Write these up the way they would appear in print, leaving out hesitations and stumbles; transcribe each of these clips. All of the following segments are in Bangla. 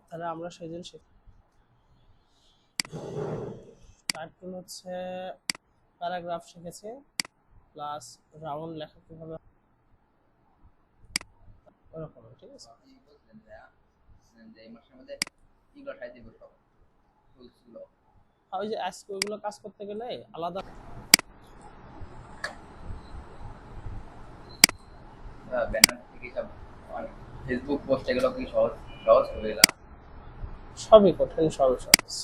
তাহলে আমরা সেই দিন টাইপ টুল হচ্ছে প্যারাগ্রাফ শিখেছি, প্লাস রাউন্ড লেখা কিভাবে ওরকম, ঠিক আছে। ওই যে আজকে ওইগুলো কাজ করতে গেলে আলাদা ব্যানার থেকে সব ফেসবুক পোস্ট এগুলো কি সহজ সহজ করে দিলাম। সবই কঠিন, সবই সহজ।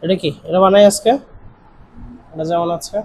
এটা কি, এটা বানাই আজকে, এটা যেমন আছে।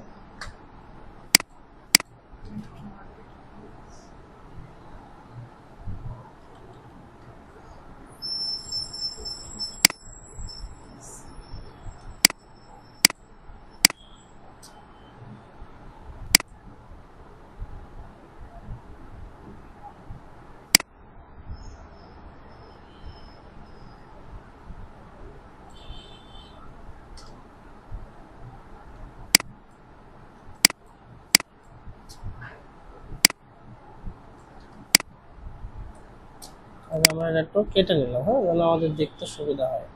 আমরা এটা একটু কেটে নিলাম, হ্যাঁ, যেন আমাদের দেখতে সুবিধা হয়।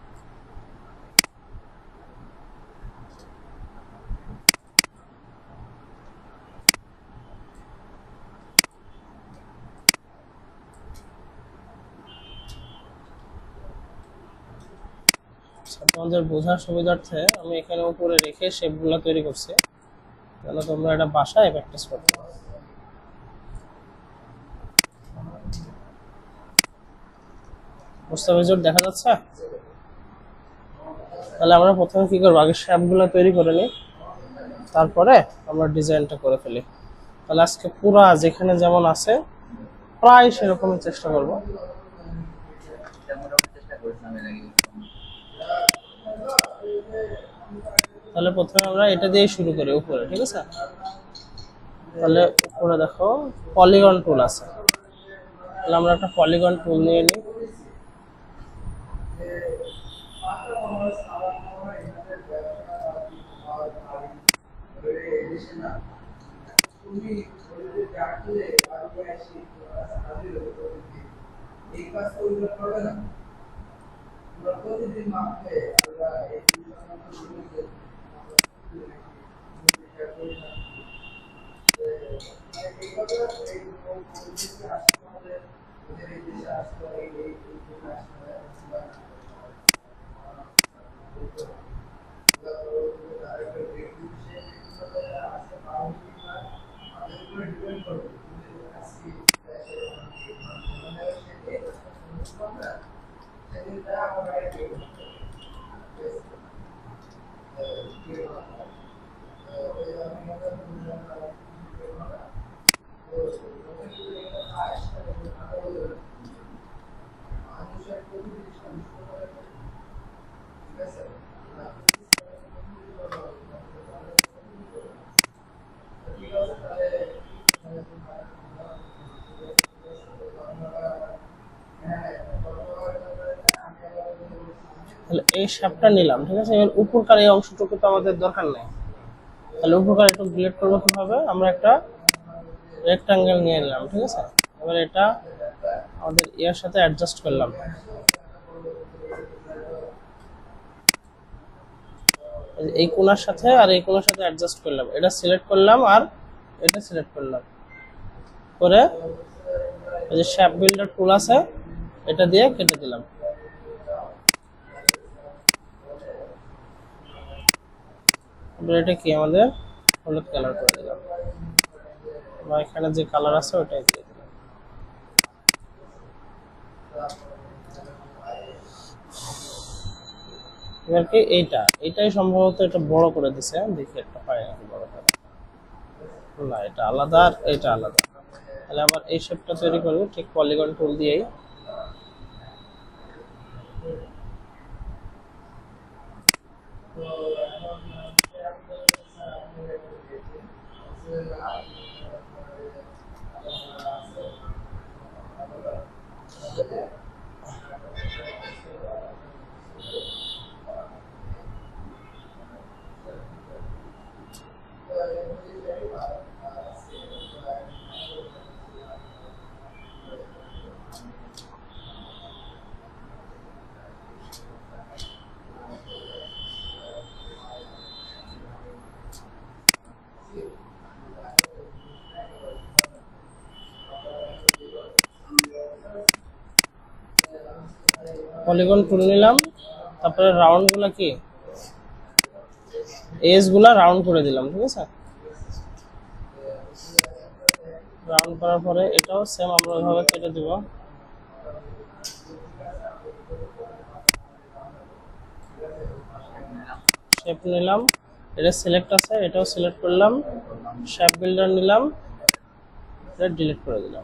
তোমাদের বোঝার সুবিধার্থে আমি এখানে উপরে রেখে শেপগুলো তৈরি করছি, যেন তোমরা এটা বাসায় প্র্যাকটিস করতে পারো। মুস্তাফিজুর দেখা যাচ্ছে? তাহলে আমরা প্রথমে কি করবো, আগে শেপগুলো তৈরি করে নিই, তারপরে আমরা ডিজাইনটা করে ফেলি। তাহলে আজকে পুরা যেখানে যেমন আছে প্রায় সেরকমই চেষ্টা করব। তাহলে প্রথমে আমরা এটা দিয়ে শুরু করি উপরে, ঠিক আছে। তাহলে উপরে দেখো পলিগন টুল আছে, তাহলে আমরা একটা পলিগন টুল নিয়ে নিই। তাহলে এই শেপটা নিলাম, ঠিক আছে। এবার উপরকার এই অংশটুকু তো আমাদের দরকার নেই, তাহলে উপরকার একটু ডিলিট করবো কিভাবে, আমরা একটা রেক্টাঙ্গেল নিয়ে নিলাম, ঠিক আছে। এবার এটা আমাদের এর সাথে অ্যাডজাস্ট করলাম, এই কোণার সাথে আর এই কোণার সাথে অ্যাডজাস্ট করলাম, এটা সিলেক্ট করলাম আর এটা সিলেক্ট করলাম করে এই যে শেপ বিল্ডার টুল আছে এটা দিয়ে কেটে দিলাম। এটা কি আমাদের হলুদ কালার করে দিলাম, বা এখানে যে কালার আছে ওটাই দিয়ে দিলাম। এবার কি এইটাই সম্ভবত এটা বড় করে দিছে, দেখি একটা হয় নাকি বড় করে। না, এটা আলাদা আর এটা আলাদা। তাহলে আবার এই শেপটা তৈরি করব ঠিক পলিগন টুল দিয়েই। পলিগন টুল নিলাম, তারপরে রাউন্ড গুলা কি এজ গুলা রাউন্ড করে দিলাম, ঠিক আছে। রাউন্ড করার পরে এটাও সেম আমরা ওইভাবে কেটে দিব। শেপ নিলাম, এটা সিলেক্ট আছে, এটাও সিলেক্ট করলাম। শেপ বিল্ডার নিলাম, এটা ডিলিট করে দিলাম।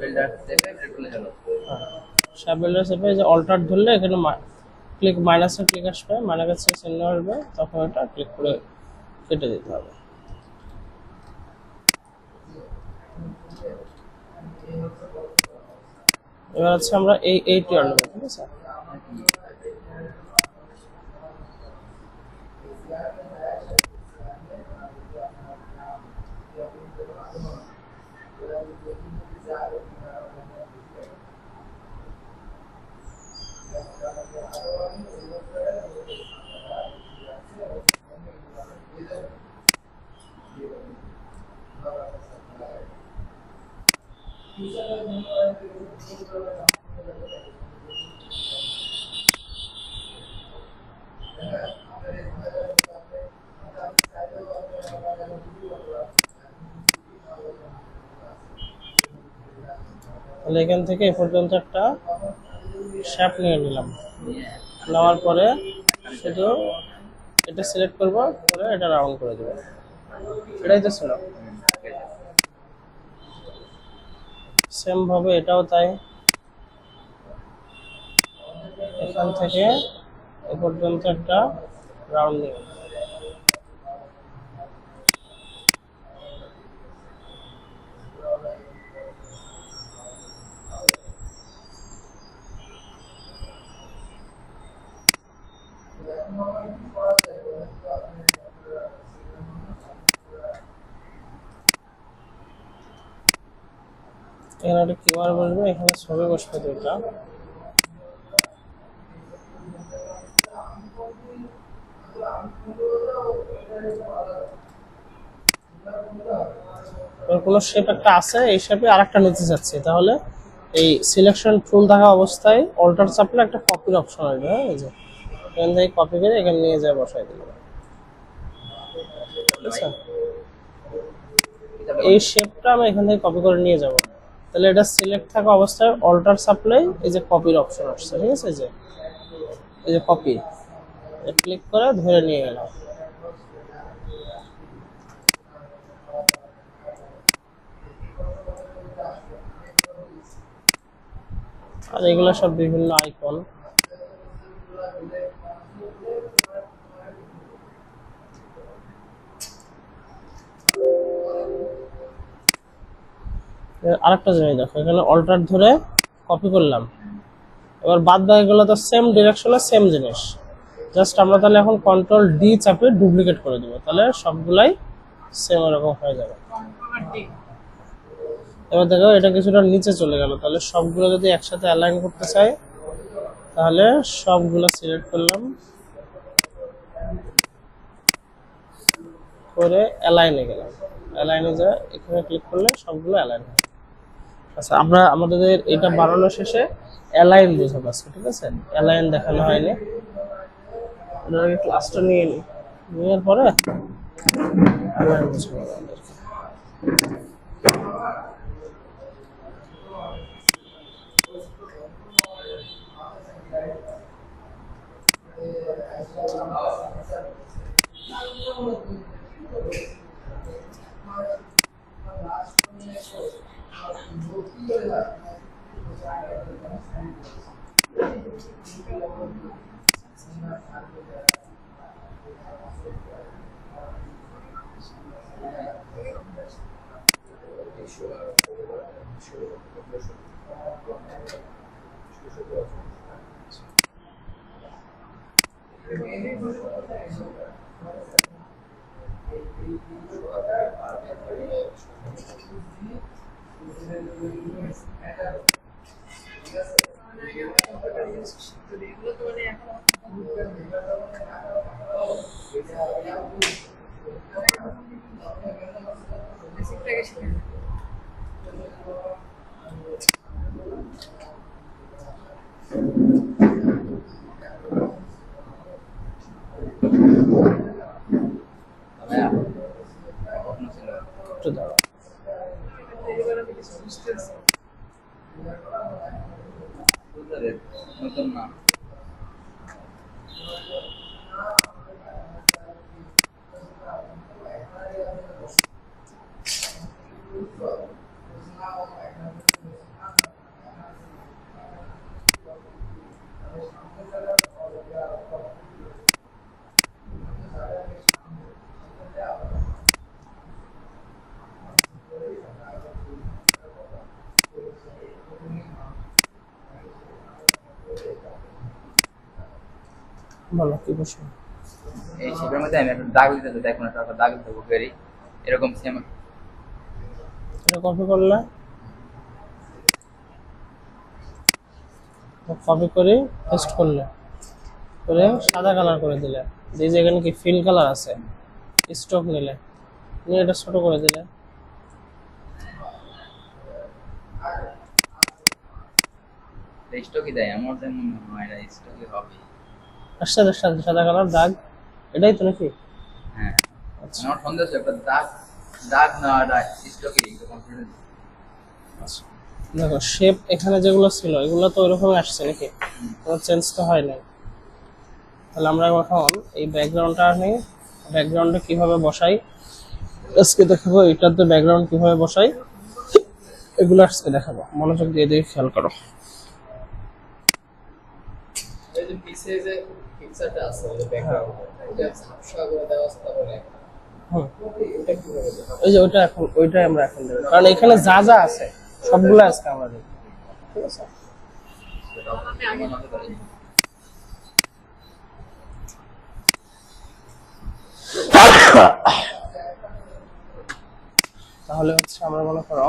বিল্ডার সেভে চলে গেল। শেপ বিল্ডার শেপে যে অল্টার ধরলে এখানে ক্লিক মাইনাসে ক্লিক আসবে, মাইনাসে চিহ্ন আসবে, তখন এটা ক্লিক করে কেটে দিতে হবে। এবার হচ্ছে আমরা এই টিয়ার নেব, ঠিক আছে। তাহলে এখান থেকে এ পর্যন্ত একটা শেপ নিয়ে নিলাম। নেওয়ার পরে শুধু এটা সিলেক্ট করব, করে এটা রাউন্ড করে দেব। এটাই তো ছিল। সেম ভাবে এটাও তাই, এখান থেকে এ পর্যন্ত একটা রাউন্ড নিয়ে এখানে একটা কিউআর বসবে, এখানে ছবি বসবে দুইটা। কোনো শেপ একটা আছে, এই শেপে আরেকটা নিতে যাচ্ছে, তাহলে এই সিলেকশন টুল থাকা অবস্থায় অল্টার চাপলে একটা কপির অপশন আসবে। হ্যাঁ, এই যে এখান থেকে কপি করে এখানে নিয়ে যায় বসাই দিল। আচ্ছা, এই শেপটা আমি এখান থেকে কপি করে নিয়ে যাব। তাহলে এটা সিলেক্ট থাকা অবস্থায় অল্টার সাপ্লাই, এই যে কপির অপশন আসছে, ঠিক আছে। এই যে কপি, ক্লিক করে ধরে নিয়ে গেলাম। আর এগুলো সব বিভিন্ন আইকন। আরেকটা জিনিস দেখো, এখানে অল্টার ধরে কপি করলাম, এবার বাদ বাকিগুলো তো সেম ডিরেকশনে সেম জিনিস, জাস্ট আমরা তাহলে এখন কন্ট্রোল ডি চাপে ডুপ্লিকেট করে দেবো, তাহলে সবগুলাই সেম এরকম হয়ে যাবে। এবার দেখো এটা কিছুটা নিচে চলে গেল, তাহলে সবগুলো যদি একসাথে অ্যালাইন করতে চাই তাহলে সবগুলো সিলেক্ট করলাম, করে অ্যালাইনে গেলাম। অ্যালাইনে যা এখানে ক্লিক করলে সবগুলো অ্যালাইন হবে। আচ্ছা, আমরা আমাদের এটা বানানো শেষে অ্যালাইন বোঝাবো আজকে, ঠিক আছে। অ্যালাইন দেখানো হয়নি, ক্লাসটা নিয়ে নিই, নেওয়ার পরে অ্যালাইন বোঝাবো আমাদেরকে। একটু দাঁড়াও। নতুন না বলো কি প্রশ্ন? এই শেপের মধ্যে আমি একটা দাগ দিতে চাই, দেখুন একটা দাগ দেবো ভেরি এরকম সেম। এটা কপি করলে, কপি করে পেস্ট করলে, করে সাদা কালার করে দিলে, এই যে এখানে কি ফিল কালার আছে, স্ট্রোক নিলে, নিয়ে এটা ছোট করে দিলে, স্টকই দেয় আমার তো মনে হয় না স্টকই হবে। সাদা সাদা সাদা কালার দাগ, এটাই তো নাকি? হ্যাঁ আচ্ছা আমার সন্দেহ আছে একটা দাগ দাগ না এটা স্টকই একটু কনফিডেন্স। আচ্ছা, দেখো শেপ এখানে যেগুলো ছিল এগুলো তো ওইরকম আসছে নাকি, কোনো চেঞ্জ তো হয় নাই। তাহলে আমরা এখন এই ব্যাকগ্রাউন্ডটা নিই, ব্যাকগ্রাউন্ডে কিভাবে বসাই আজকে দেখাবো। এটার তো ব্যাকগ্রাউন্ড কিভাবে বসাই এগুলো আজকে দেখাবো, মনোযোগ দিয়ে দিয়ে খেয়াল করো। এই যে পিছে যে পিকচারটা আছে ওই ব্যাকগ্রাউন্ড এটা ঝাপসা করে দেওয়া আছে তাহলে হুম, এটা কিভাবে দেখাবো? ওই যে ওইটা এখন ওইটাই আমরা এখন দেবো, কারণ এখানে যা যা আছে সবগুলো আজকে আমরা দেখবো, ঠিক আছে? তাহলে হচ্ছে আমরা মনে করো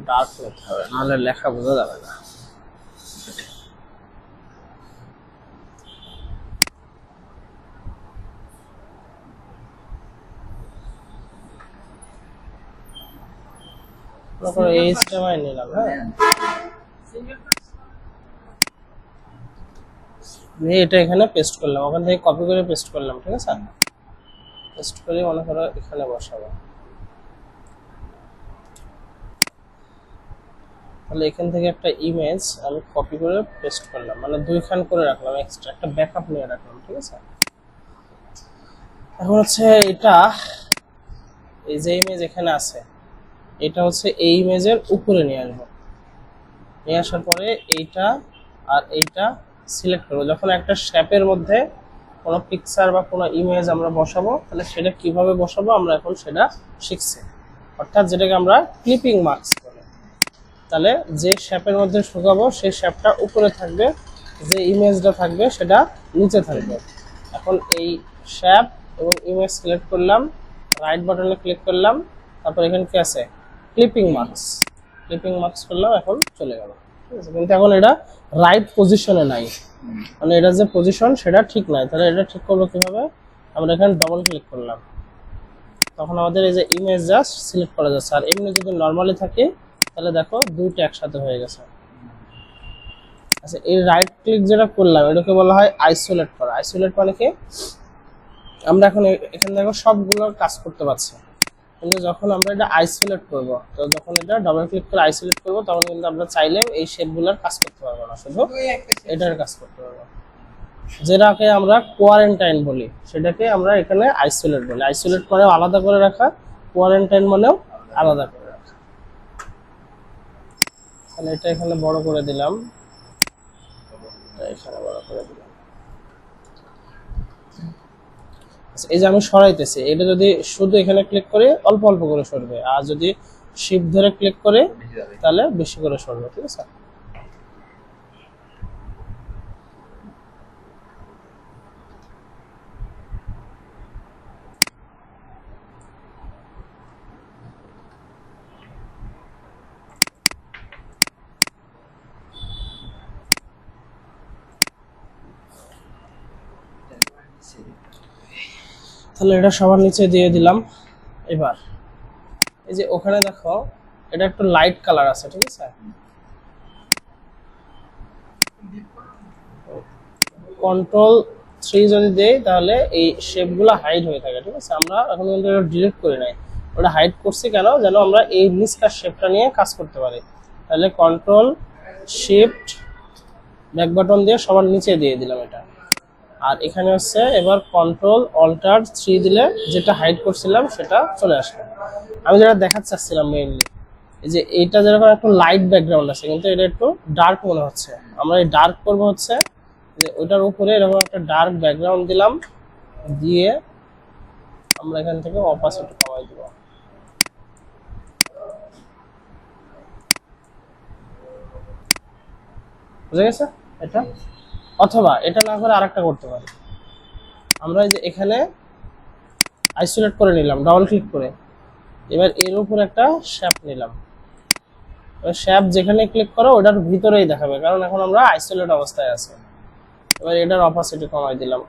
ডার্ক হতে হবে, নাহলে লেখা বোঝা যাবে না। HTML নিলাম, হ্যাঁ, নিয়ে এটা এখানে পেস্ট করলাম, ওখান থেকে কপি করে পেস্ট করলাম, ঠিক আছে? পেস্ট করে মনে করো এখানে বসাবো। তাহলে এখান থেকে একটা ইমেজ আমি কপি করে পেস্ট করলাম, মানে দুইখান করে রাখলাম, এক্সট্রা একটা ব্যাকআপ নিয়ে রাখলাম, ঠিক আছে? এখন হচ্ছে এটা, এই যে ইমেজ এখানে আছে এটা হচ্ছে এই ইমেজের উপরে নিয়ে আসবো, নিয়ে আসার পরে এইটা আর এইটা সিলেক্ট করবো। যখন একটা শেপের মধ্যে কোনো পিকচার বা কোনো ইমেজ আমরা বসাবো তাহলে সেটা কিভাবে বসাবো আমরা এখন সেটা শিখছি, অর্থাৎ যেটাকে আমরা ক্লিপিং মার্কস বলি। তাহলে যে শেপের মধ্যে শুকাবো সেই শেপটা উপরে থাকবে, যে ইমেজটা থাকবে সেটা নিচে থাকবে। এখন এই শেপ এবং ইমেজ সিলেক্ট করলাম, রাইট বাটনে ক্লিক করলাম, তারপর এখানে কি আছে ক্লিপিং মার্কস, ক্লিপিং মার্কস করলাম, এখন চলে গেল, ঠিক আছে? কিন্তু এখন এটা রাইট পজিশনে নাই, মানে এটা যে পজিশন সেটা ঠিক নাই। তাহলে এটা ঠিক করবো কিভাবে? আমরা এখানে ডবল ক্লিক করলাম, তখন আমাদের এই যে ইমেজ জাস্ট সিলেক্ট করা যাচ্ছে। আর এমনি যদি নর্মালি থাকে তাহলে দেখো দুইটা একসাথে হয়ে গেছে। আচ্ছা, এই রাইট ক্লিক যেটা করলাম এটাকে বলা হয় আইসোলেট করা। আইসোলেট মানে কি? আমরা এখন এখানে দেখো সবগুলোর কাজ করতে পারছি, কিন্তু যখন আমরা এটা আইসোলেট করব, তো যখন এটা ডাবল ক্লিক করে আইসোলেট করব তখন কিন্তু আমরা চাইলে এই শেপগুলোর কাজ করতে পারবো না, শুধু ওই একটা এটার কাজ করতে পারবো। যেটাকে আমরা কোয়ারেন্টাইন বলি সেটাকে আমরা এখানে আইসোলেট বলি। আইসোলেট মানেও আলাদা করে রাখা, কোয়ারেন্টাইন মানেও আলাদা করে রাখা। তাহলে এটা এখানে বড় করে দিলাম, এটা এখানে বড় করে দিলাম। আচ্ছা, এই যে আমি সরাইতেছি, এটা যদি শুধু এখানে ক্লিক করে অল্প অল্প করে সরবে, আর যদি শিফট ধরে ক্লিক করে বেশি যাবে। তাহলে বেশি করে সরবে, ঠিক আছে? তাহলে এটা সবার নিচে দিয়ে দিলাম। এবার এই যে ওখানে দেখো এটা একটু লাইট কালার আছে, ঠিক আছে? Ctrl+3 যদি দেই তাহলে এই শেপগুলো হাইড হয়ে থাকে, ঠিক আছে? আমরা এখন কিন্তু এটা ডিলিট করে নাই, ওটা হাইড করছি কেন, যেন আমরা এই নিচকার শেপটা নিয়ে কাজ করতে পারি। তাহলে Ctrl+Shift ব্যাক বাটন দিয়ে সবার নিচে দিয়ে দিলাম এটা। আর এখানে হচ্ছে এবার Ctrl+Alt+3 দিলে যেটা হাইড করছিলাম সেটা চলে আসবে। আমি যেটা দেখাতে চাচ্ছিলাম মেইনলি, এই যে এইটা যেরকম একটু লাইট ব্যাকগ্রাউন্ড আছে কিন্তু এটা একটু ডার্ক মনে হচ্ছে, আমরা এই ডার্ক করব হচ্ছে যে ওইটার উপরে এরকম একটা ডার্ক ব্যাকগ্রাউন্ড দিলাম, দিয়ে আমরা এখান থেকে অপাসিটি কমাই দিব। বুঝে গেছে এটা? অথবা এটা না করে আরেকটা করতে পারি, আমরা এই যে এখানে আইসোলেট করে নিলাম ডাবল ক্লিক করে, এবার এর উপর একটা শ্যাপ নিলাম। এবার শ্যাপ যেখানে ক্লিক করো ওটার ভিতরেই দেখাবে, কারণ এখন আমরা আইসোলেট অবস্থায় আছি। এবার এটার অপাসিটি কমাই দিলাম।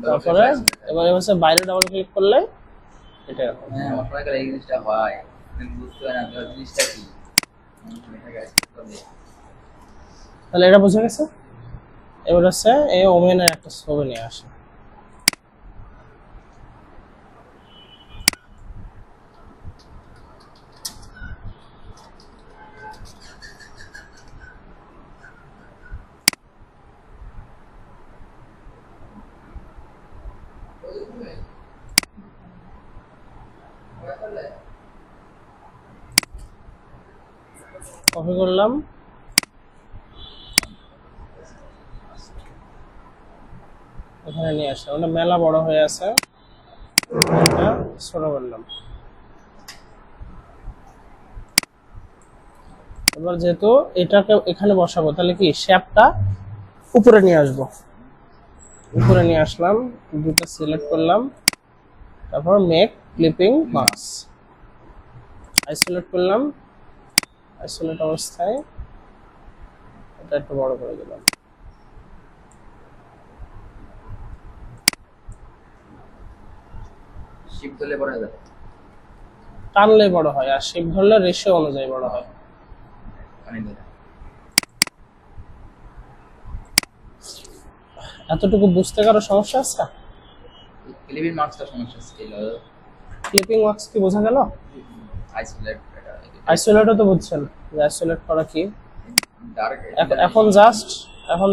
তারপরে এবার হচ্ছে বাইরে ডাবল ক্লিক করলে এটা এরকম। হ্যাঁ, আমার সবাই এই জিনিসটা হয়, কিন্তু বুঝতে পারি না যে জিনিসটা কি। এটাকে accept করে দিই। তাহলে এটা বুঝে গেছে? এবার হচ্ছে এই ওমেনের একটা ছবি নিয়ে আসে। কপি করলাম, এখানে নিয়ে আসলাম। ওটা মেলা বড় হয়ে আছে, এটা ছোট করলাম। এবার যেহেতু এটাকে এখানে বসাবো, তাহলে কি শ্যাপটা উপরে নিয়ে আসবো। উপরে নিয়ে আসলাম, দুটো সিলেক্ট করলাম, তারপর মেক ক্লিপিং মাস্ক আইসোলেট করলাম। আইসোলেট অবস্থায় এটা একটু বড় করে দিলাম। শিফট ধরলে পরে যাবে। টানলে বড় হয়, আর শিফট ধরলে রেশিও অনুযায়ী বড় হয়। অনেক ধরে। এতটুকু বুঝতে কারো সমস্যা আছে? ক্লিপিং মার্কসটা সমস্যা ছিল। ক্লিপিং মাস্ক কি বোঝা গেল? আইসোলেট আইসোলেটও তো বুঝছেন যে আইসোলেট করা কি। ডার্ক এখন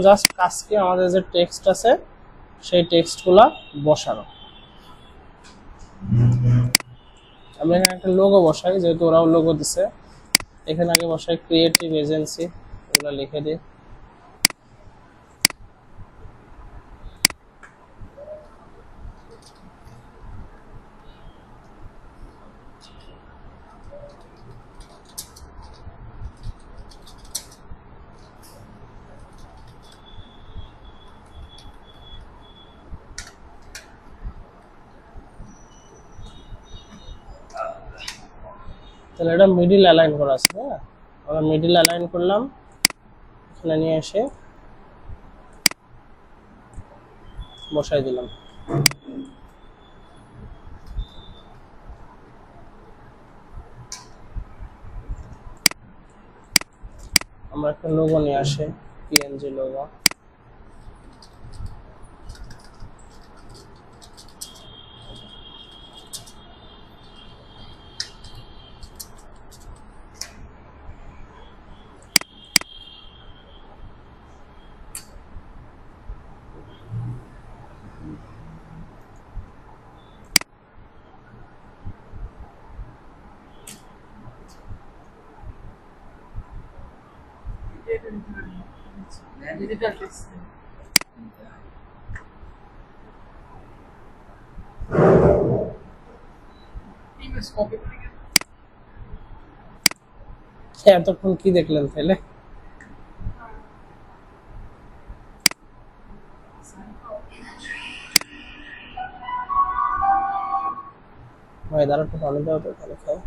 জাস্ট কাজ কি, আমাদের যে টেক্সট আছে সেই টেক্সটগুলো বসানো। আমরা এখানে একটা লোগো বসাই, যেহেতু ওরাও লোগো দিছে। এখানে আগে বসাই ক্রিয়েটিভ এজেন্সি, এগুলো লিখে দিই। তাহলে এটা মিডিল অ্যালাইন করা আছে। হ্যাঁ, আমরা মিডিল অ্যালাইন করলাম, এখানে নিয়ে এসে বসাই দিলাম। আমরা একটা লোগো নিয়ে আসি, PNG logo. Digital text image copy করে গেল। এতক্ষণ কি দেখলেন তাহলে? ভাই দাঁড়া, একটু পানি দাও তো, তাহলে খাই।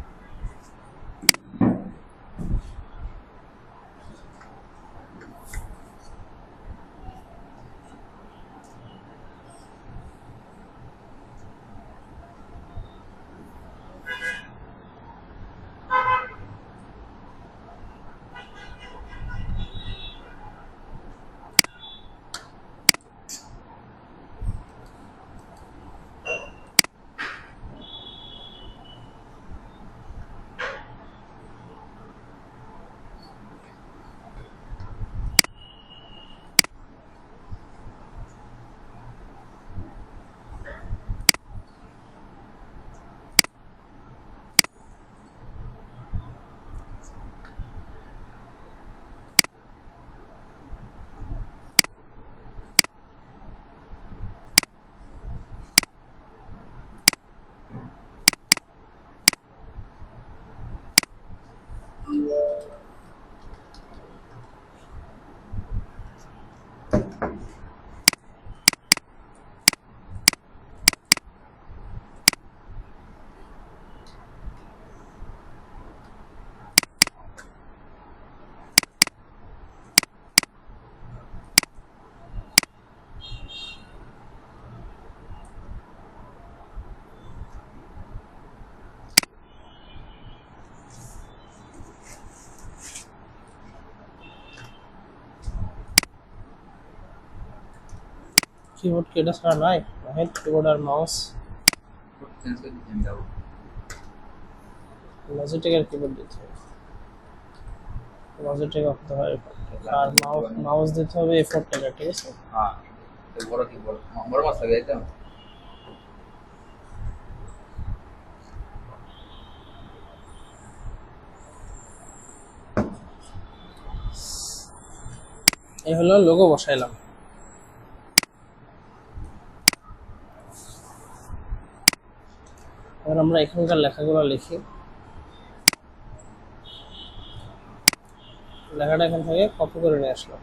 কিবোর্ড কি এটা ছাড়া নাই? নাহিদ, কিবোর্ড আর মাউস চেঞ্জ করে দিচ্ছি আমি যাবো। লজিটেকের কিবোর্ড দিতে হবে, লজিটেক হতে হয়, আর মাউস দিতে হবে এফোর্ট টেকার, ঠিক আছে? হ্যাঁ, তো বড় কি বড় বড় মাছ লাগে তাই তো। এই হলো লোগো বসাইলাম। এবার আমরা এখানকার লেখাগুলো লিখি। লেখাটা এখান থেকে কপি করে নিয়ে আসলাম।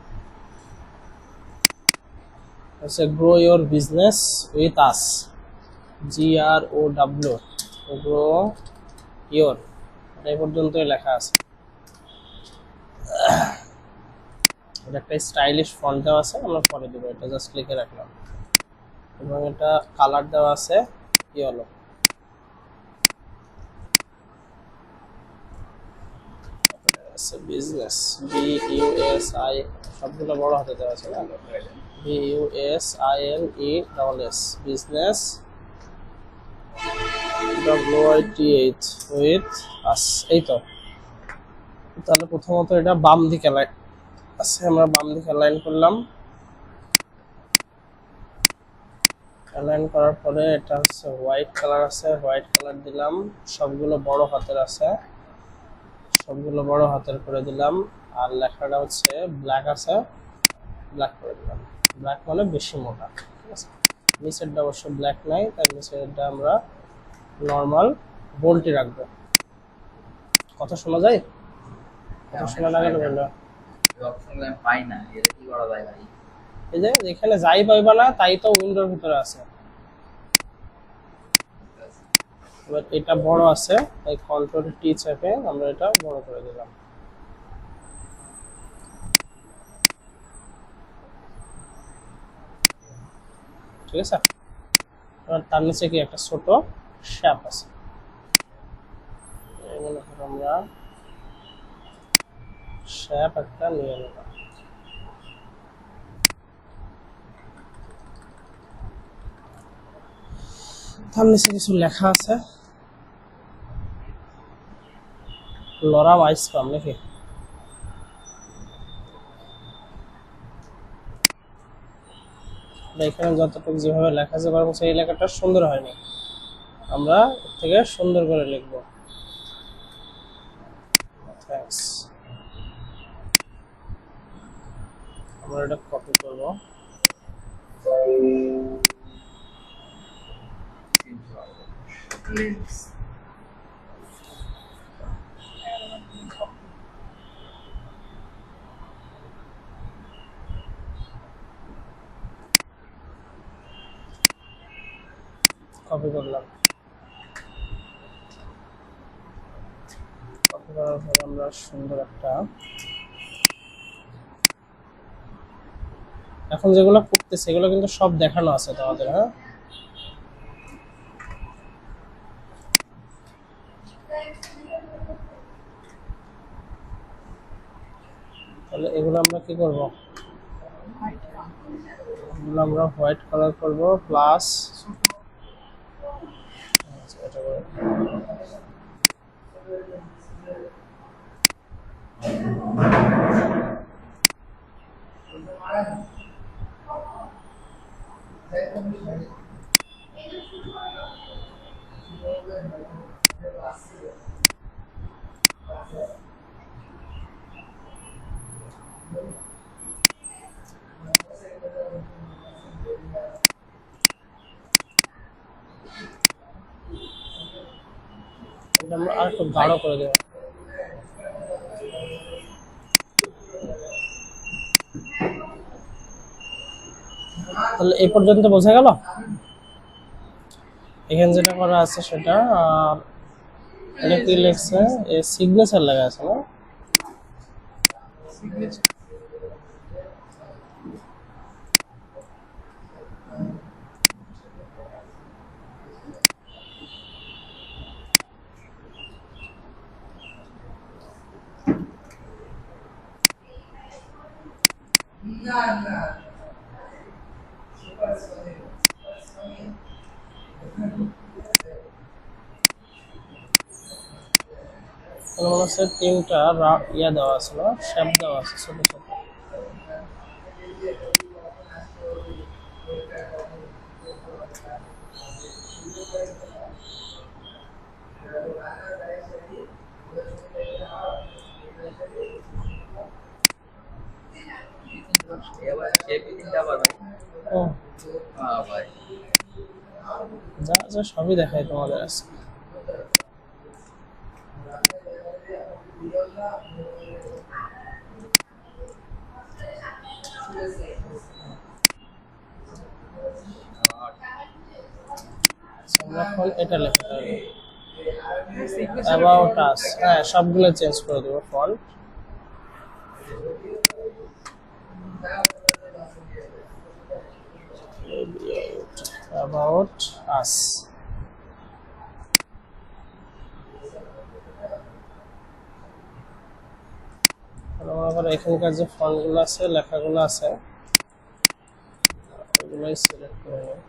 হচ্ছে grow your business with us, GROW, grow your, এই পর্যন্তই লেখা আছে। এটা একটা স্টাইলিশ ফন্ট দেওয়া আছে, আমরা পরে দেবো, এটা জাস্ট লিখে রাখলাম। এবং এটা কালার দেওয়া আছে ইয়েলো। বিজনেস, BUSI, সবগুলো বড় হাতে দেওয়া আছে না, BUSINESS, business WITH with us, এই তো। তাহলে প্রথমত এটা বাম দিকে লাইন আছে, আমরা বাম দিকে লাইন করলাম। লাইন করার পরে এটা হচ্ছে হোয়াইট কালার আছে, হোয়াইট কালার দিলাম। সবগুলো বড় হাতের আছে, সবগুলো বড় হাতের করে দিলাম। আর লেখাটা হচ্ছে ব্ল্যাক আছে, ব্ল্যাক করে দিলাম। ব্ল্যাক মানে বেশি মোটা, ঠিক আছে? নিচেরটা অবশ্য ব্ল্যাক নাই, তাই নিচেরটা আমরা নর্মাল বোল্টই রাখবো। কথা শোনা যায়? কথা শোনা না গেলে বললো। এই অপশনগুলো আমি পাই না, এটা কি করা যায় ভাই? এই যে যেখানে যাই পাইবা না তাই তো উইন্ডোর ভিতরে আছে। এবার এটা বড় আছে, তাই কন্ট্রোল টি চেপে আমরা এটা বড় করে দিলাম। ঠিক আছে? এবার তার নিচে কি একটা ছোট শ্যাপ আছে, মনে করো আমরা শ্যাপ একটা নিয়ে নিলাম। মাথার নিচে কিছু লেখা আছে, লরাম আইস পাম নাকি? এখানে যতটুকু যেভাবে লেখা আছে বরং সেই লেখাটা সুন্দর হয়নি, আমরা এর থেকে সুন্দর করে লিখব। থ্যাঙ্কস। আমরা এটা কপি করব, কপি করলাম। কপি করার পর আমরা সুন্দর একটা, এখন যেগুলো করতেছে এগুলো কিন্তু সব দেখানো আছে তোমাদের। হ্যাঁ, তাহলে এগুলো আমরা কি করব, এগুলো আমরা হোয়াইট কালার করব প্লাস এটা করে এটা আমরা আর একটু গাঢ় করে দেব। তাহলে এই পর্যন্ত বোঝা গেল। এখানে যেটা করা আছে সেটা, আর এটা কি লিখছে, এই সিগনেচার লেখা আছে না? সিগনেচার মনে হচ্ছে তিনটা ইয়া দেওয়া আছে না, শেপ দেওয়া আছে ছোট ছোট। ও ভাই যা যা সবই দেখায় তোমাদের আজকে। আমরা এখন এটা লিখতে হবে, অ্যাবাউট আস। হ্যাঁ, সবগুলো চেঞ্জ করে দেবো ফন্ট। About us. এখানকার যে ফন্টগুলো আছে, লেখাগুলো আছে, ওগুলোই সিলেক্ট করে নেব।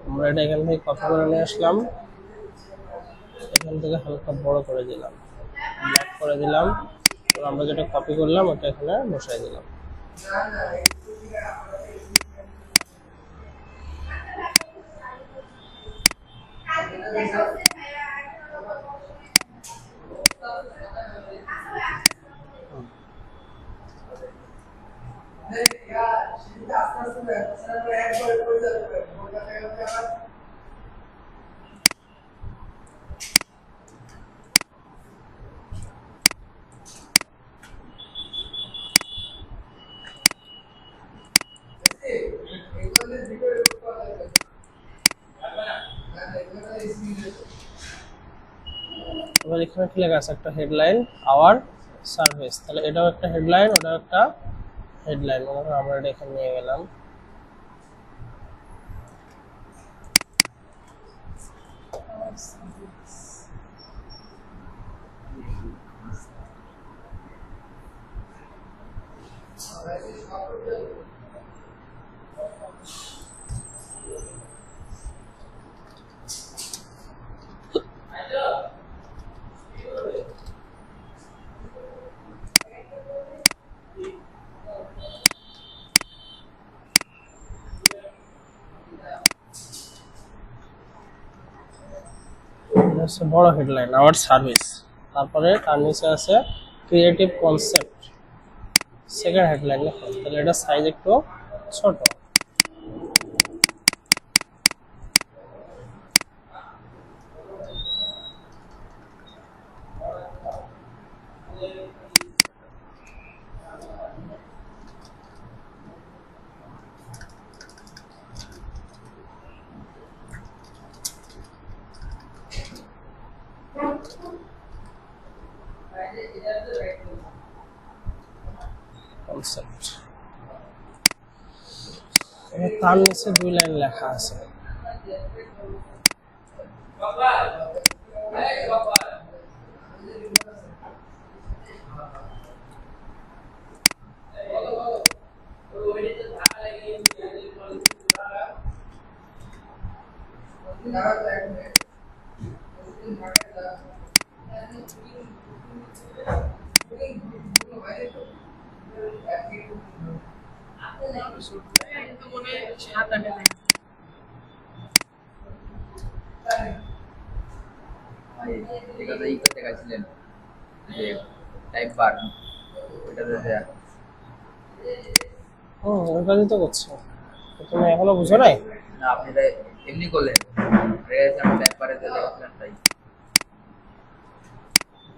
আমরা এটা এখান থেকে কপি করে নিয়ে আসলাম, এখান থেকে হালকা বড় করে দিলাম, ব্ল্যাক করে দিলাম, আমরা যেটা কপি করলাম ওটা এখানে বসাই দিলাম। এবার এখানে কি লেখা আছে একটা হেডলাইন আওয়ার সার্ভিস, তাহলে এটাও একটা হেডলাইন, ওটাও একটা হেডলাইন। মনে করো আমরা এটা এখানে নিয়ে গেলাম, এটা হচ্ছে বড় হেডলাইন আওয়ার সার্ভিস। তারপরে তার নিচে আছে ক্রিয়েটিভ কনসেপ্ট, সেকেন্ড হেডলাইন লেখো, তাহলে এটা সাইজ একটু ছোট। কনসেপ্ট, তার নিচে 2 লাইন লেখা আছে। এটাতে ই করতে গেছিলেন যে টাইপ বার, ওইটাতে দেয়া। ওই কাজই তো করছো, তুমি এখনো বুঝো নাই? না আপনি এটা এমনি করলেন, আমি টাইপ বারে দেখাচ্ছিলাম তাই।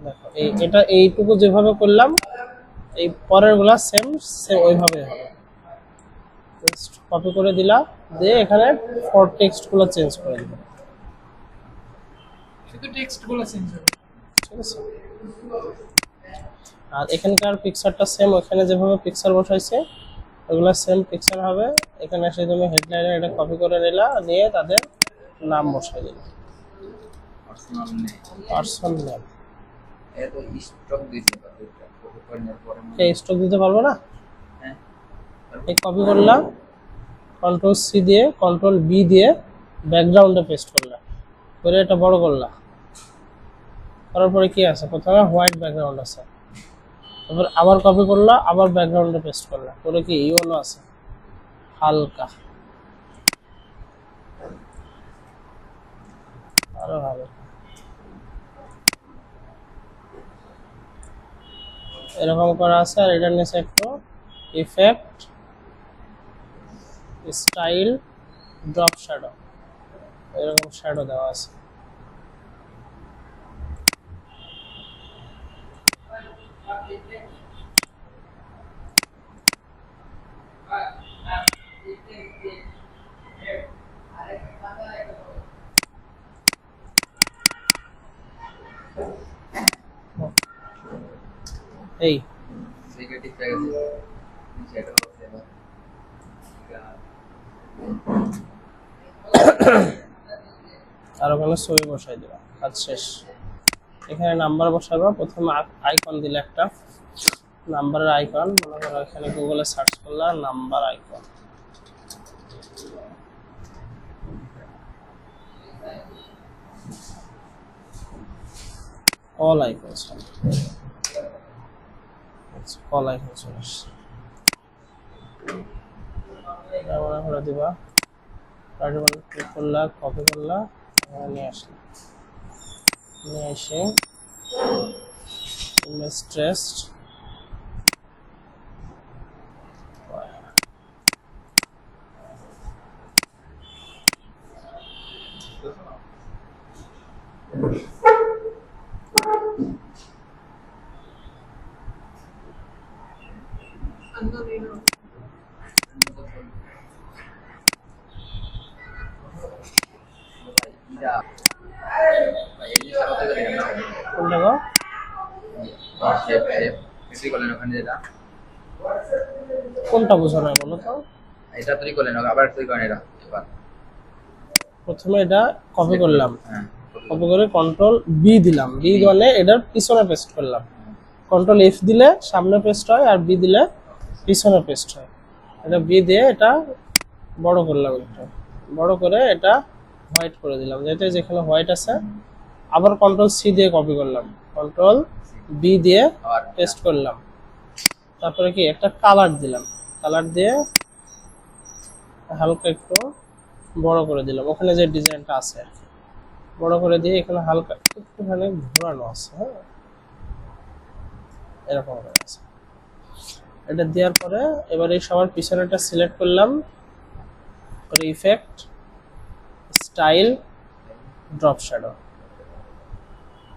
দেখো এটা এইটুকু যেভাবে করলাম, এই পরের গুলা সেম সেম ওইভাবে হবে। কপি করে দিলা, দিয়ে এখানে ফর টেক্সট গুলো চেঞ্জ করে দিবে, শুধু টেক্সট গুলো চেঞ্জ হবে। ঠিক আছে? আর এখানকার পিকচারটা সেম, ওখানে যেভাবে পিকচার বসাইছে ওগুলো সেম পিকচার হবে। এখানে এসে তুমি হেডলাইনে এটা কপি করে নিলা, নিয়ে তাদের নাম বসাই দিলা, পার্সোনাল নেই, পার্সন নেম। এত স্টক দিতে পারবে কপি করে নেওয়ার পরে। এই স্টক দিতে পারবো না? হ্যাঁ, এই কপি করলাম, কন্ট্রোল সি দিয়ে কন্ট্রোল বি দিয়ে ব্যাকগ্রাউন্ডে পেস্ট করলাম, করে এটা বড় করলাম। করার পরে কি আছে, প্রথমে হোয়াইট ব্যাকগ্রাউন্ড আছে, তারপর আবার কপি করলাম, আবার ব্যাকগ্রাউন্ডে পেস্ট করলাম, করে কি ইয়েলো আছে হালকা, আরো ভালো। এরকম করা আছে। আর এটার নিচে একটু ইফেক্ট, স্টাইল, ড্রপ শ্যাডো, এরকম শ্যাডো দেওয়া আছে। এই নেগেটিভ হয়ে গেছে, সেটা হচ্ছে না। আর ওখানে ছবি বসাই দিবা, কাজ শেষ। এখানে নাম্বার বসাবা, প্রথমে আইকন দিলে একটা নাম্বারের আইকন, মনে করো এখানে গুগলে সার্চ করলা number icon, all icon, all icon চলে আসছে। এটা মনে করে দিবা, ক্লিক করলা, কপি করলা, নিয়ে আসলা, নিয়ে এসে ইমেজ টেস্ট, কোনটা গো? শেপ শেপ এটাই করলেন ওখানে যেটা কোনটা বোঝো না বলো তো? এটা তৈরি করলেন আবার তৈরি করেন এটা এবার প্রথমে এটা কপি করলাম, হ্যাঁ কপি করে কন্ট্রোল বি দিলাম, বি মানে এটার পিছনে পেস্ট করলাম। কন্ট্রোল এফ দিলে সামনে পেস্ট হয়, আর বি দিলে পিছনে পেস্ট হয়। এটা বি দিয়ে এটা বড় করলাম, একটু বড় করে এটা হোয়াইট করে দিলাম, যেহেতু যেখানে হোয়াইট আছে। আবার কন্ট্রোল সি দিয়ে কপি করলাম, কন্ট্রোল বি দিয়ে আর পেস্ট করলাম। তারপরে কি একটা কালার দিলাম, কালার দিয়ে হালকা একটু বড় করে দিলাম, ওখানে যে ডিজাইনটা আছে বড় করে দিয়ে এখানে হালকা একটুখানি ঘোরানো আছে, হ্যাঁ এরকম করে আছে। এটা দেওয়ার পরে এবার এই সবার পিছনেটা সিলেক্ট করলাম, করে ইফেক্ট, স্টাইল, ড্রপ শ্যাডো,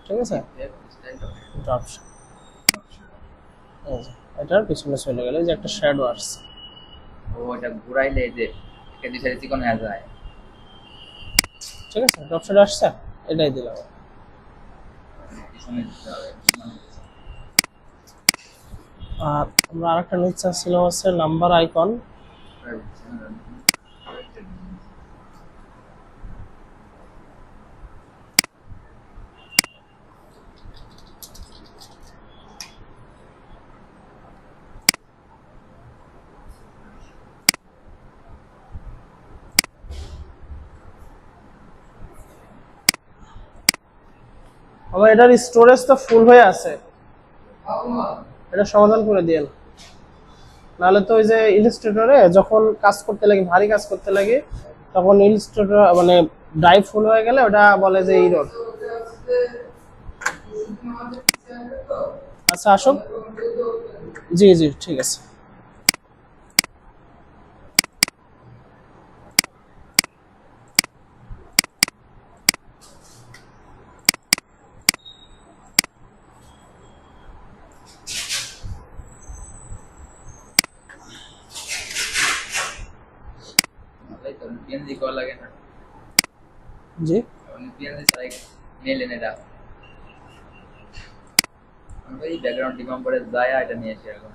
ঠিক আছে, ড্রপ শ্যাডো। এটার পিছনে চলে গেলে যে একটা শ্যাডো আসছে, ও এটা ঘুরাইলে যে একটা দুই সাইডে চিকন হয়ে যায় ঠিক আছে, ড্রপ শ্যাডো আসছে, এটাই দিলাম। পিছনে দিতে হবে আর আমরা আরেকটা নিতে চাচ্ছিলাম হচ্ছে নাম্বার আইকন। আমার এটার স্টোরেজ তো ফুল হয়ে আছে, এটা সমাধান করে দিয়েন, নাহলে তো ওই যে ইলাস্ট্রেটরে যখন কাজ করতে লাগে, ভারী কাজ করতে লাগে, তখন ইলাস্ট্রেটর মানে ড্রাইভ ফুল হয়ে গেলে ওটা বলে যে এরর। আচ্ছা আসুন, জি জি ঠিক আছে। তাই তো পিএনজি কল লাগে না জি পিএনজি ছাড়াই নিলেন এটা আমরা এই ব্যাকগ্রাউন্ড ডিকম করে যায় এটা নিয়ে এসে এখন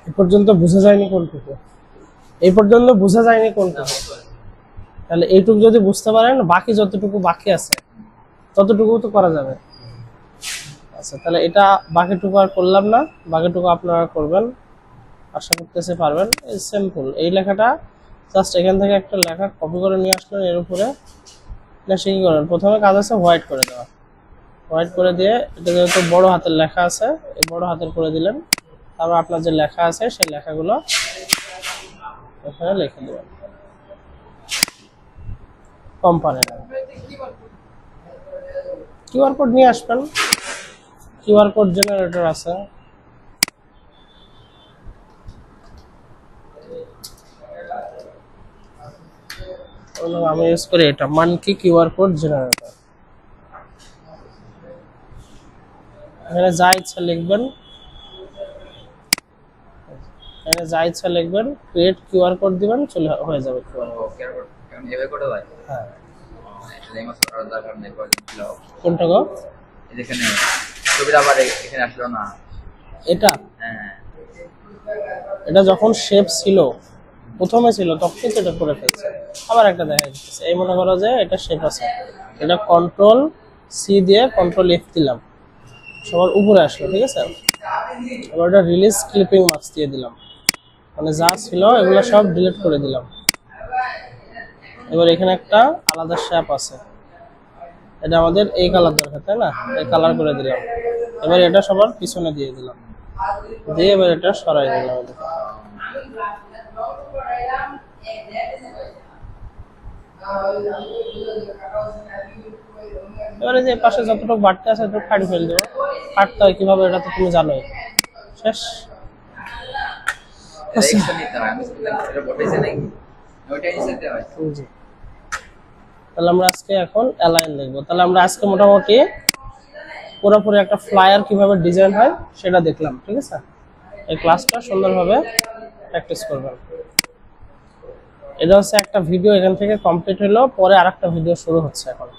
এই পর্যন্ত বোঝা যায়নি কোনটুকু, এই পর্যন্ত বোঝা যায়নি কোনটুকু, তাহলে এইটুকু যদি বুঝতে পারেন বাকি যতটুকু বাকি আছে ততটুকু তো করা যাবে। আচ্ছা তাহলে এটা বাকিটুকু আর করলাম না, বাকিটুকু আপনারা করবেন, আশা করতেছে পারবেন। এই সিম্পল এই লেখাটা জাস্ট এখান থেকে একটা লেখা কপি করে নিয়ে আসলেন, এর উপরে না সে কি করেন, প্রথমে কাজ আছে হোয়াইট করে দেওয়া, হোয়াইট করে দিয়ে এটা যেহেতু বড় হাতের লেখা আছে এই বড় হাতের করে দিলেন। তারপর আপনার যে লেখা আছে সেই লেখাগুলো এখানে লিখে দেবেন, কোম্পানি কিউআর কোড নিয়ে আসবেন, কিউআর কোড জেনারেটর আছে, আমি ইউজ করি এটা মানকি কিউআর কোড জেনারেটর। এখানে যা ইচ্ছা লিখবেন, এখানে যা ইচ্ছা লিখবেন, ক্রিয়েট কিউআর কোড দিবেন, চলে হয়ে যাবে কিউআর কোড। ওকে এখন এভাবে করে যায় হ্যাঁ এটা এই মাসে করার দরকার নেই কয়েকদিন ছিল কোনটা গো? এখানে ছবিটা আবার এখানে আসলো না এটা হ্যাঁ এটা যখন শেপ ছিল প্রথমে ছিল তখন তো এটা করে ফেলছে। আবার একটা দেখা যাচ্ছে, এই মনে করো যে এটা শেপ আছে, এটা কন্ট্রোল সি দিয়ে কন্ট্রোল এফ দিলাম, সবার উপরে আসলো, ঠিক আছে। এবার এটা রিলিজ ক্লিপিং মার্কস দিয়ে দিলাম, মানে যা ছিল এগুলো সব ডিলিট করে দিলাম। এবার এখানে একটা আলাদা শেপ আছে, এটা আমাদের এই কালার দরকার তাই না, এই কালার করে দিলাম। এবার এটা সবার পিছনে দিয়ে দিলাম, দিয়ে এবার এটা সরাই দিলাম। এবারে যে পাশে যতটুকু বাড়তে আছে ততটুকু কাটি ফেল দেবো, কাটতে হয় কিভাবে এটা তো তুমি জানোই। শেষ। এটা এক্সট্রা নিতে হয় আমি এটা বটেছে নাকি ওইটা নিচেতে হয়। জি। তাহলে আমরা আজকে এখন অ্যালাইন দেখবো। তাহলে আমরা আজকে মোটামুটি পুরোপুরি একটা ফ্লায়ার কিভাবে ডিজাইন হয় সেটা দেখলাম, ঠিক আছে। এই ক্লাসটা সুন্দরভাবে প্র্যাকটিস করবেন। এটা হচ্ছে একটা ভিডিও এখান থেকে কমপ্লিট হলো, পরে আরেকটা ভিডিও শুরু হচ্ছে এখন।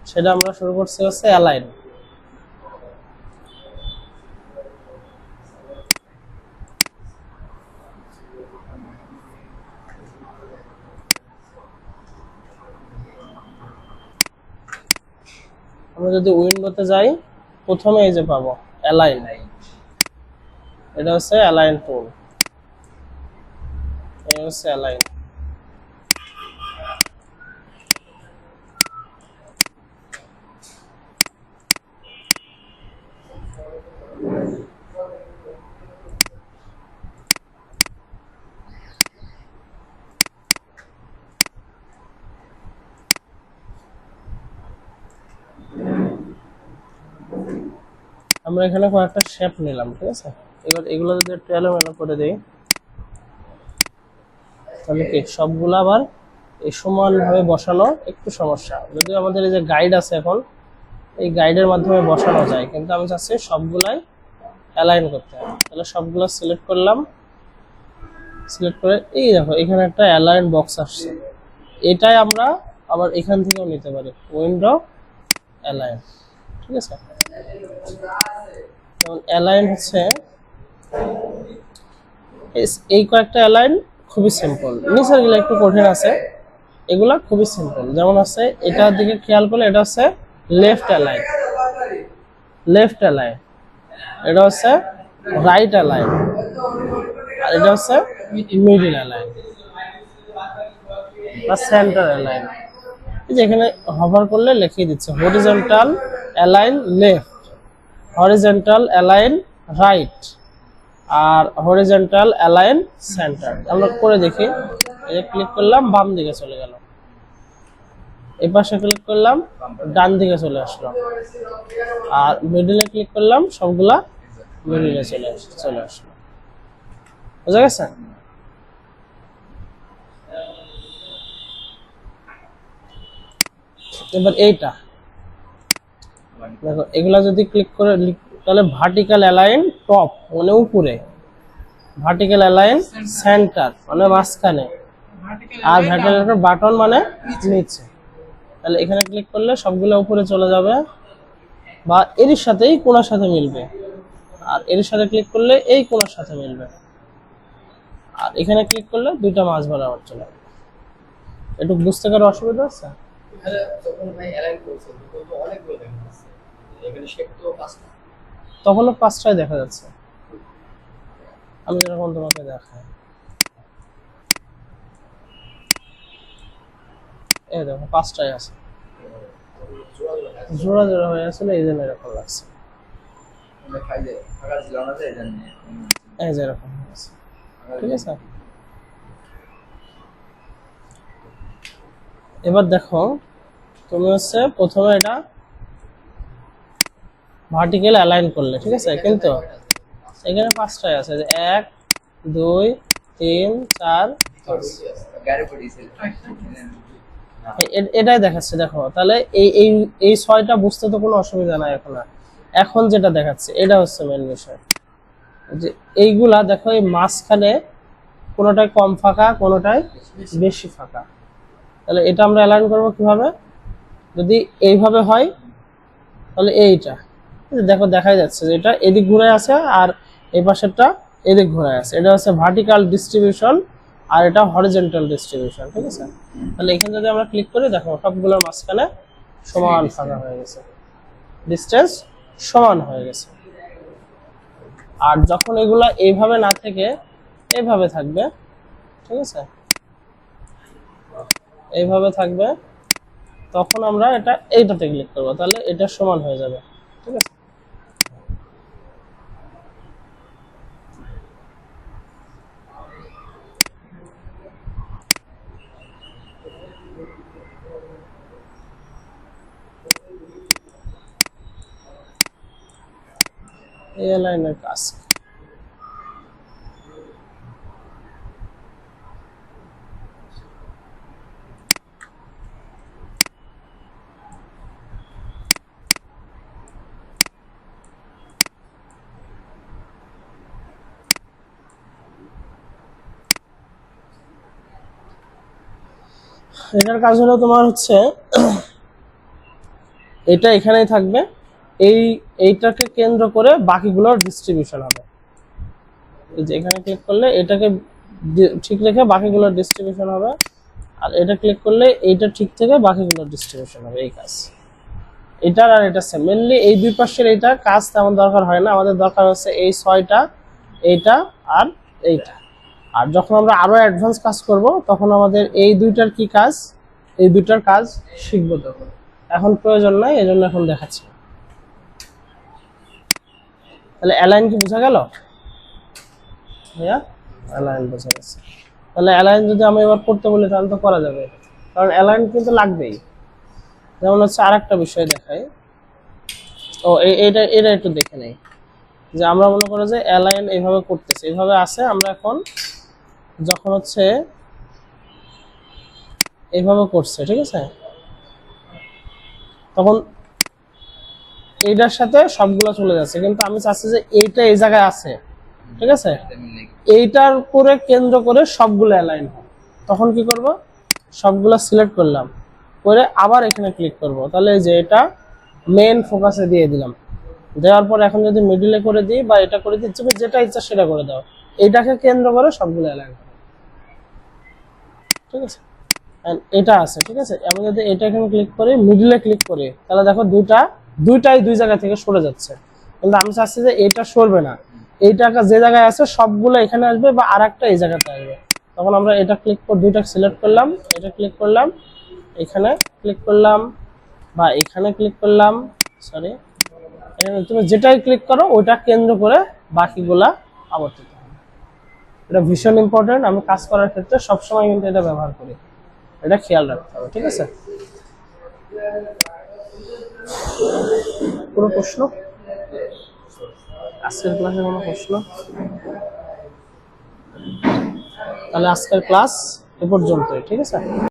সেটা আমরা শুরু করছি হচ্ছে অ্যালাইন। আমরা যদি উইন্ডোতে যাই, প্রথমে এই যে পাবো অ্যালাইন, এটা হচ্ছে অ্যালাইন টুল, এই হচ্ছে অ্যালাইন। আমরা এখানে কয়েকটা শেপ নিলাম, ঠিক আছে। এবার এগুলো যদি একটু এলোমেলো করে দিই, তাহলে কি সবগুলো আবার এই সমানভাবে বসানো একটু সমস্যা। যদিও আমাদের এই যে গাইড আছে এখন, এই গাইডের মাধ্যমে বসানো যায়, কিন্তু আমি চাচ্ছি সবগুলাই অ্যালাইন করতে হবে। তাহলে সবগুলো সিলেক্ট করলাম, সিলেক্ট করে এই দেখো এখানে একটা অ্যালাইন বক্স আসছে। এটাই আমরা আবার এখান থেকেও নিতে পারি, উইন্ডো অ্যালাইন, ঠিক আছে। যেমন অ্যালাইন হচ্ছে এই কয়েকটা অ্যালাইন খুবই সিম্পল, নিচের গুলো একটু কঠিন আছে, এগুলা খুবই সিম্পল। যেমন আছে এটার দিকে খেয়াল করলে এটা হচ্ছে লেফট অ্যালাইন, লেফট অ্যালাইন, এটা হচ্ছে রাইট অ্যালাইন, আর এটা হচ্ছে মিডল অ্যালাইন বা সেন্টার অ্যালাইন। এই যে এখানে হভার করলে লিখিয়ে দিচ্ছে horizontal align left, horizontal align right, আর হরিজন্টাল অ্যালাইন সেন্টার। আমরা করে দেখি, এই যে ক্লিক করলাম বাম দিকে চলে গেল, এই পাশে ক্লিক করলাম ডান দিকে চলে আসলো, আর মিডলে ক্লিক করলাম সবগুলা মিডলে চলে আসলো। বুঝা গেছে? এবার এইটা দেখো, এগুলা যদি ক্লিক করে তাহলে ভার্টিক্যাল অ্যালাইন টপ মানে উপরে, ভার্টিক্যাল অ্যালাইন সেন্টার মানে মাঝখানে, আর ভার্টিক্যাল বাটন মানে নিচে। তাহলে এখানে ক্লিক করলে সবগুলো উপরে চলে যাবে, বা এর সাথেই কোণার সাথে মিলবে, আর এর সাথে ক্লিক করলে এই কোণার সাথে মিলবে, আর এখানে ক্লিক করলে দুইটা মাঝ বরাবর চলে যাবে। একটু বুঝতে কারো অসুবিধা আছে? এখানে যখন ভাই অ্যালাইন করছেন তখন তো অনেকগুলো দেখা যাচ্ছে, এখানে শেপ তো পাঁচটা, তখনও পাঁচটায় দেখা যাচ্ছে। আমি যখন তোমাকে দেখাই, এই দেখো পাঁচটায় আছে, জোড়া জোড়া হয়ে আসলে এই জন্য এরকম লাগছে, খাই যে ফাঁকা ছিল না যে এই জন্য এই যে এরকম আছে, ঠিক আছে। এবার দেখো তুমি হচ্ছে প্রথমে এটা ভার্টিক্যাল অ্যালাইন করলে, ঠিক আছে, কিন্তু এখানে পাঁচটায় আছে, যে 1 2 3 4 5, গাড়ি পড়িয়েছিল এটাই দেখাচ্ছে। দেখো তাহলে এই এই এই ছয়টা বুঝতে তো কোনো অসুবিধা নাই এখন। এখন যেটা দেখাচ্ছে এটা হচ্ছে মেন বিষয়, যে এইগুলা দেখো এই মাঝখানে কোনোটাই কম ফাঁকা, কোনোটাই বেশি ফাঁকা। তাহলে এটা আমরা অ্যালাইন করবো কিভাবে? যদি এইভাবে হয় তাহলে এইটা দেখো দেখাই যাচ্ছে যে এটা এদিক ঘুরে আছে, আর এই পাশেরটা এদিক ঘুরে আছে। এটা হচ্ছে ভার্টিক্যাল ডিস্ট্রিবিউশন, আর এটা হরিজন্টাল ডিস্ট্রিবিউশন, ঠিক আছে। তাহলে এখানে যদি আমরা ক্লিক করি, দেখো সবগুলোর মাঝখানে সমান ফাঁকা হয়ে গেছে, ডিসটেন্স সমান হয়ে গেছে। আর যখন এগুলা এইভাবে না থেকে এইভাবে থাকবে, ঠিক আছে, এইভাবে থাকবে, তখন আমরা এটা এইটাতে ক্লিক করবো, তাহলে এটা সমান হয়ে যাবে, ঠিক আছে। এই লাইনের কাজ এটার কাজ হলো তোমার হচ্ছে এটা এখানেই থাকবে, এইটাকে কেন্দ্র করে বাকিগুলোর ডিস্ট্রিবিউশন হবে। এই যে এখানে ক্লিক করলে এটাকে ঠিক রেখে বাকিগুলোর ডিস্ট্রিবিউশন হবে, আর এটা ক্লিক করলে এইটা ঠিক থেকে বাকিগুলোর ডিস্ট্রিবিউশন হবে। এই কাজ এটার আর এটা সেম, মেনলি এই দুই পাশের এইটা কাজ তেমন দরকার হয় না, আমাদের দরকার হচ্ছে এই 6টা, এইটা আর এইটা। আর যখন আমরা আরো অ্যাডভান্স কাজ করব তখন আমাদের এই দুইটার কি কাজ, এই দুইটার কাজ শিখবো, তখন এখন প্রয়োজন নাই, এই জন্য এখন দেখাচ্ছি। তাহলে অ্যালাইন কি বোঝা গেল ভাইয়া? অ্যালাইন বোঝা গেছে। তাহলে অ্যালাইন যদি আমি এবার করতে বলি তাহলে তো করা যাবে, কারণ অ্যালাইন কিন্তু লাগবেই। যেমন হচ্ছে আর একটা বিষয় দেখাই, এটা একটু দেখে নেই, যে আমরা মনে করো যে অ্যালাইন এইভাবে করতেছি, এইভাবে আছে, আমরা এখন যখন হচ্ছে এইভাবে করছে, ঠিক আছে, তখন এইটার সাথে সবগুলো চলে যাচ্ছে, কিন্তু আমি চাচ্ছি যে এইটা এই জায়গায় আছে, ঠিক আছে, এইটার করে কেন্দ্র করে সবগুলো অ্যালাইন হয়। তখন কি করব, সবগুলো সিলেক্ট করলাম, করে আবার এখানে ক্লিক করব, তাহলে এই যে এটা মেইন ফোকাসে দিয়ে দিলাম। দেওয়ার পর এখন যদি মিডিলে করে দিই বা এটা করে দিই, তুমি যেটা ইচ্ছা সেটা করে দাও, এইটাকে কেন্দ্র করে সবগুলো অ্যালাইন হবে, ঠিক আছে। এটা আছে, ঠিক আছে। আমি যদি এটা এখানে ক্লিক করি, মিডিলে ক্লিক করি, তাহলে দেখো দুইটাই দুই জায়গা থেকে সরে যাচ্ছে, কিন্তু আমি চাচ্ছি যে এটা সরবে না, এইটা যে জায়গায় আছে সবগুলো এখানে আসবে বা আরেকটা এই জায়গাতে আসবে। তখন আমরা এটা ক্লিক করে দুইটা সিলেক্ট করলাম, এটা ক্লিক করলাম, এখানে ক্লিক করলাম বা এখানে ক্লিক করলাম, সরি, এখানে তুমি যেটাই ক্লিক করো ওইটা কেন্দ্র করে বাকিগুলা আবর্তিত হবে। এটা ভীষণ ইম্পর্টেন্ট, আমি কাজ করার ক্ষেত্রে সবসময় কিন্তু এটা ব্যবহার করি, এটা খেয়াল রাখতে হবে, ঠিক আছে। কোনো প্রশ্ন আজকের ক্লাসে, কোনো প্রশ্ন? তাহলে আজকের ক্লাস এ পর্যন্তই, ঠিক আছে।